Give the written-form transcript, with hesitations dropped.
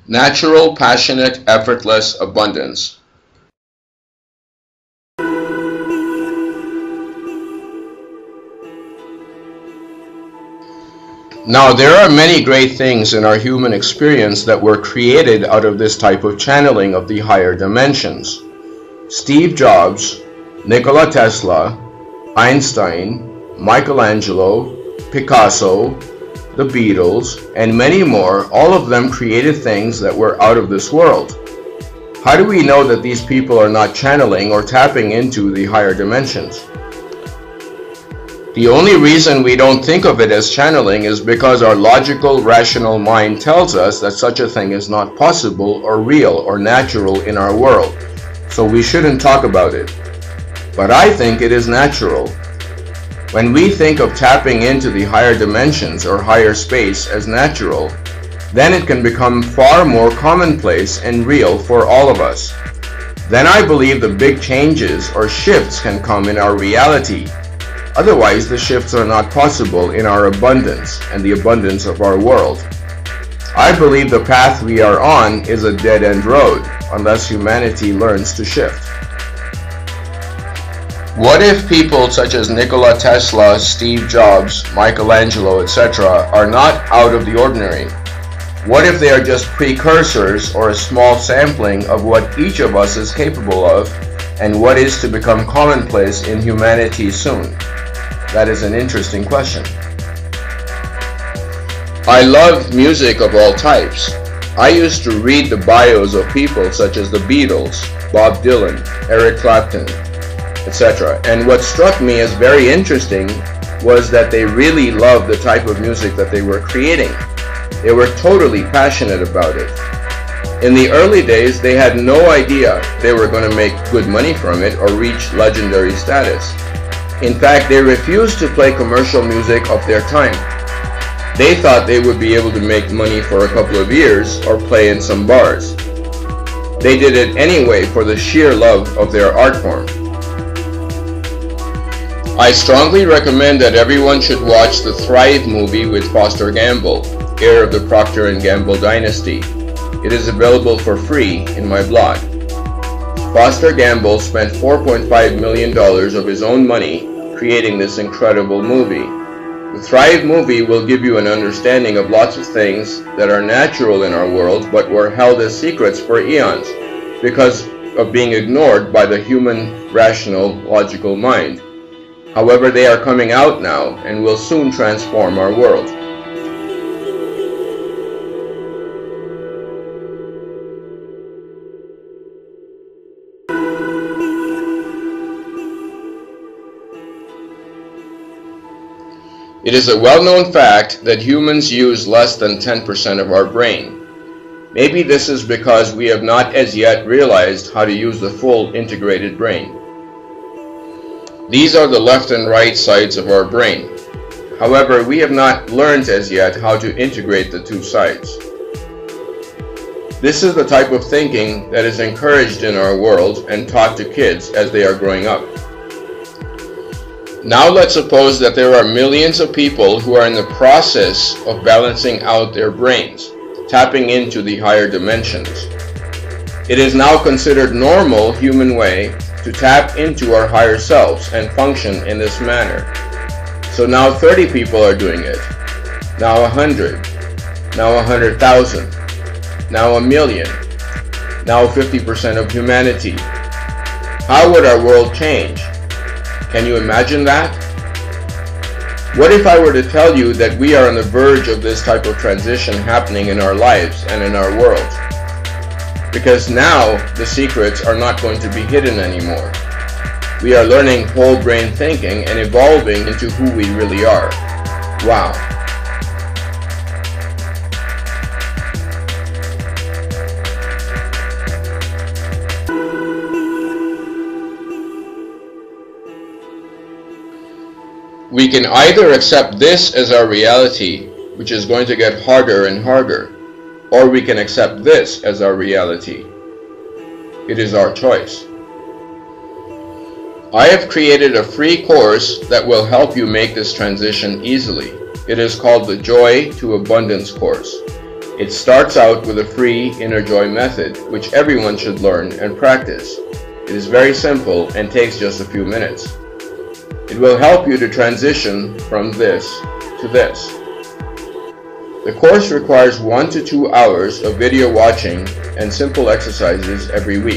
Natural, passionate, effortless abundance. Now, there are many great things in our human experience that were created out of this type of channeling of the higher dimensions. Steve Jobs, Nikola Tesla, Einstein, Michelangelo, Picasso, the Beatles, and many more, all of them created things that were out of this world. How do we know that these people are not channeling or tapping into the higher dimensions? The only reason we don't think of it as channeling is because our logical, rational mind tells us that such a thing is not possible or real or natural in our world, so we shouldn't talk about it. But I think it is natural. When we think of tapping into the higher dimensions or higher space as natural, then it can become far more commonplace and real for all of us. Then I believe the big changes or shifts can come in our reality. Otherwise, the shifts are not possible in our abundance and the abundance of our world. I believe the path we are on is a dead-end road unless humanity learns to shift. What if people such as Nikola Tesla, Steve Jobs, Michelangelo, etc. are not out of the ordinary? What if they are just precursors or a small sampling of what each of us is capable of and what is to become commonplace in humanity soon? That is an interesting question. I love music of all types. I used to read the bios of people such as the Beatles, Bob Dylan, Eric Clapton, etc. And what struck me as very interesting was that they really loved the type of music that they were creating. They were totally passionate about it. In the early days, they had no idea they were going to make good money from it or reach legendary status. In fact, they refused to play commercial music of their time. They thought they would be able to make money for a couple of years or play in some bars. They did it anyway for the sheer love of their art form. I strongly recommend that everyone should watch the Thrive movie with Foster Gamble, heir of the Procter & Gamble dynasty. It is available for free in my blog. Foster Gamble spent $4.5 million of his own money creating this incredible movie. The Thrive movie will give you an understanding of lots of things that are natural in our world but were held as secrets for eons because of being ignored by the human, rational, logical mind. However, they are coming out now and will soon transform our world. It is a well-known fact that humans use less than 10% of our brain. Maybe this is because we have not as yet realized how to use the full integrated brain. These are the left and right sides of our brain. However, we have not learned as yet how to integrate the two sides. This is the type of thinking that is encouraged in our world and taught to kids as they are growing up. Now let's suppose that there are millions of people who are in the process of balancing out their brains, tapping into the higher dimensions. It is now considered normal human way to tap into our higher selves and function in this manner. So now 30 people are doing it, now 100, now 100,000, now 1,000,000, now 50% of humanity. How would our world change? Can you imagine that? What if I were to tell you that we are on the verge of this type of transition happening in our lives and in our world? Because now the secrets are not going to be hidden anymore. We are learning whole brain thinking and evolving into who we really are. Wow. We can either accept this as our reality, which is going to get harder and harder, or we can accept this as our reality. It is our choice. I have created a free course that will help you make this transition easily. It is called the Joy to Abundance course. It starts out with a free Inner Joy method, which everyone should learn and practice. It is very simple and takes just a few minutes. It will help you to transition from this to this. The course requires 1 to 2 hours of video watching and simple exercises every week.